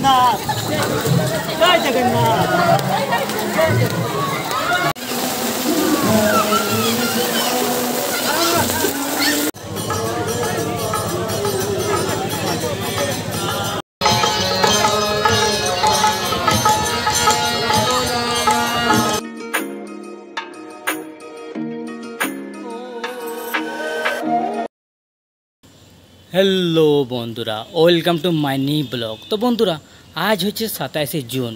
जगन्नाथ जय जगन्नाथ। हेलो बंधुरा welcome to my new blog. तो बंधुरा आज हे 27 जून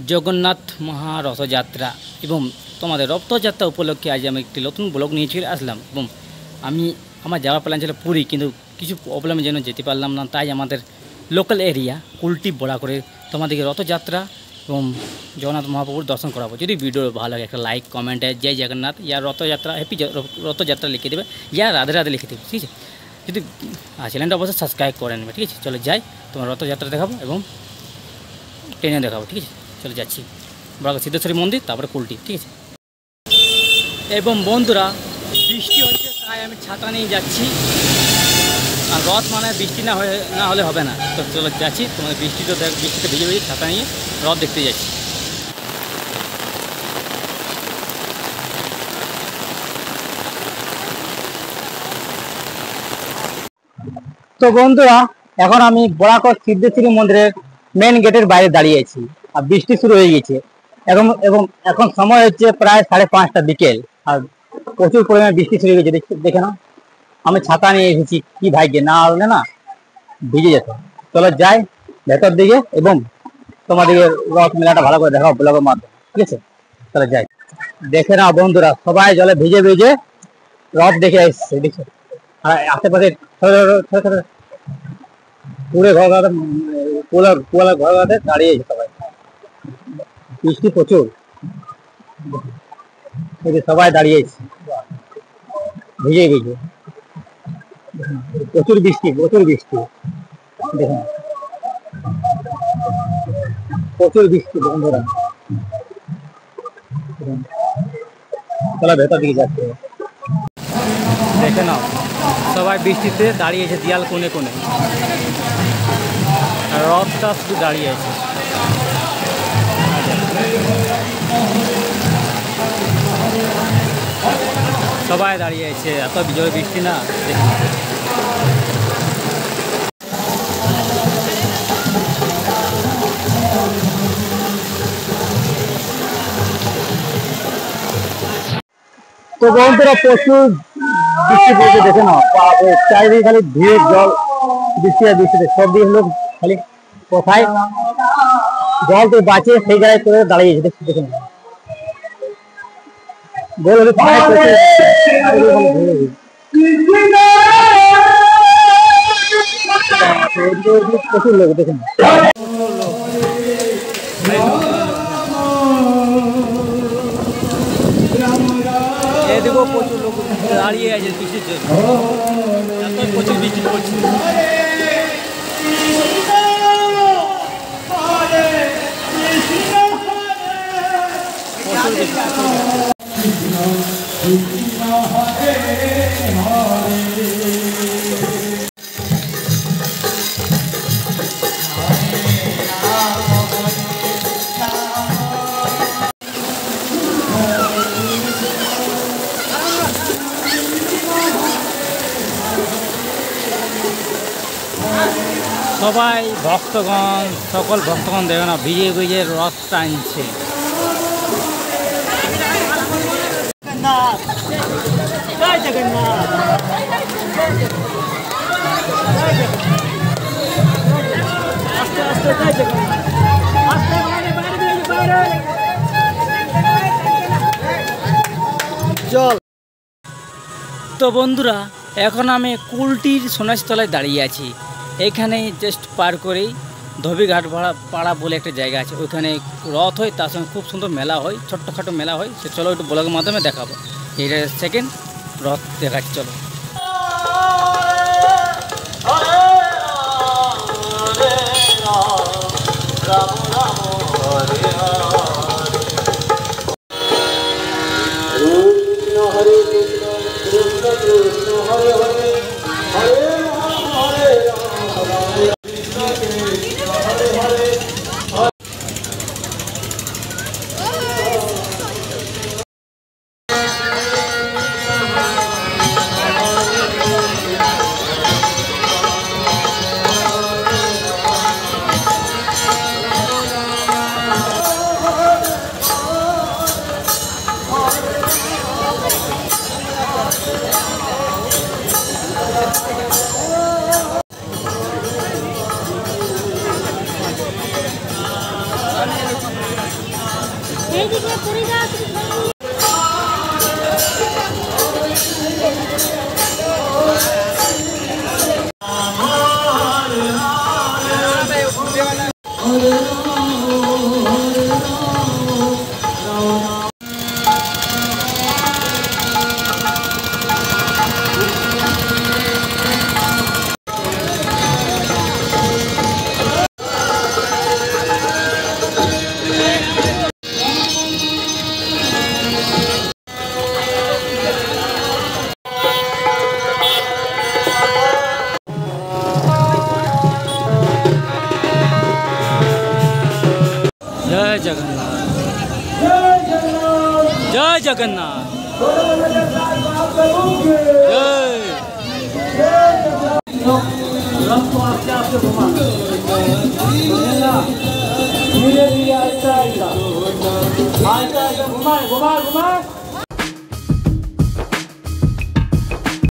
जगन्नाथ महारथयात्रा एवं तुम्हारे रथयात्रा उपलक्षे आज एक नतून ब्लग नहीं चले आसलाम। जावा प्लान चलो पुरी किन्तु किछु प्रॉब्लेम जेनो जेते पारलाम ना, ताई आमादेर लोकल एरिया कुलटी बड़ा करे तुम्हादेरके रथयात्रा एवं जगन्नाथ महाप्रभुर दर्शन कराबो। यदि भिडियो भालो लागे एक लाइक कमेंट जय जगन्नाथ या रथयात्रा हैप्पी रथयात्रा लिखे देवे या राधे राधे लिखे देवे, ठीक है। যদি চ্যানেলটা অবশ্যই সাবস্ক্রাইব করে নেবে, ঠিক আছে। চলো যাই, তোমার রথযাত্রা দেখাবো এবং ট্রেনে দেখাবো, ঠিক আছে। চলে যাচ্ছি বড় সিদ্ধেশ্বরী মন্দির, তারপরে কুলটি, ঠিক আছে। এবং বন্ধুরা বৃষ্টি হচ্ছে তাই আমি ছাতা নিয়ে যাচ্ছি, আর রথ মানে বৃষ্টি না হলে হবে না। তো চলো যাচ্ছি, তোমাদের বৃষ্টিতে ভিজে ভিজে ছাতা নিয়ে রথ দেখতে যাচ্ছি। তো বন্ধুরা এখন আমি বরাকর সিদ্ধেশ্বরী মন্দিরের মেন গেটের বাইরে দাঁড়িয়ে আছি, আর বৃষ্টি শুরু হয়ে গেছে এবং এখন সময় হচ্ছে প্রায় 5:30 বিকেল, আর প্রচুর পরিমাণে বৃষ্টি শুরু হয়ে গেছে। দেখে নাও, আমি ছাতা নিয়ে এসেছি, কি ভাগ্যে, না হলে না ভিজে যেত। চলো যাই ভেতর দিকে এবং তোমাদেরকে রথ মেলাটা ভালো করে দেখাও ব্লগের মাধ্যমে, ঠিক আছে। চলো যাই, দেখে নাও বন্ধুরা সবাই জলে ভিজে ভিজে রথ দেখে এসছে, দেখছো। আর আশেপাশে পুরে ঘর দাঁড়িয়েছে সবাই, বৃষ্টি প্রচুর, সবাই দাঁড়িয়েছে ভিজে ভিজে, প্রচুর বৃষ্টি দেখুন, প্রচুর বৃষ্টি বন্ধুরা। চলো ভেতর দিকে যাচ্ছে, দেখে নাও সবাই বৃষ্টিতে দাঁড়িয়েছে দেয়াল কোণে কোণে, আর রথটা শুধু দাঁড়িয়ে আছে। সবাই দাঁড়িয়ে আছে, এত বিজয় বৃষ্টি না। তো বন্ধুরা প্রচুর বৃষ্টি পড়ছে, দেখে নাও চারিদিকে খালি ভিড়, জল, বৃষ্টি আর বৃষ্টিতে সব দিয়ে লোক খালি কোথায় জল তো বাঁচে সেই জায়গায় করে দাঁড়িয়েছে, দেখে নাও। প্রচুর লোক, দেখে নাও এদিকেও প্রচুর লোক দাঁড়িয়ে আছে বৃষ্টির জন্য, প্রচুর বৃষ্টি পড়ছে। সবাই ভক্তগণ, সকল ভক্তগণ দেখে না ভিজে ভিজে রথ টানছে। জয় জগন্নাথ। আস্তে আস্তে জয় জগন্নাথ, আস্তে চল। তো বন্ধুরা এখন আমি কুলটির সোনাশতলায় দাঁড়িয়ে আছি। এখানে জাস্ট পার করেই ধোবিঘাট পাড়া বলে একটা জায়গা আছে, ওইখানে রথ হয়, তার সঙ্গে খুব সুন্দর মেলা হয়, ছোট্টখাটো মেলা হয়। সে চলো একটু ব্লগের মাধ্যমে দেখাবো। এটা সেকেন্ড রথ দেখাচ্ছি, চলো। जय जगन्नाथ, जय जगन्नाथ, जय।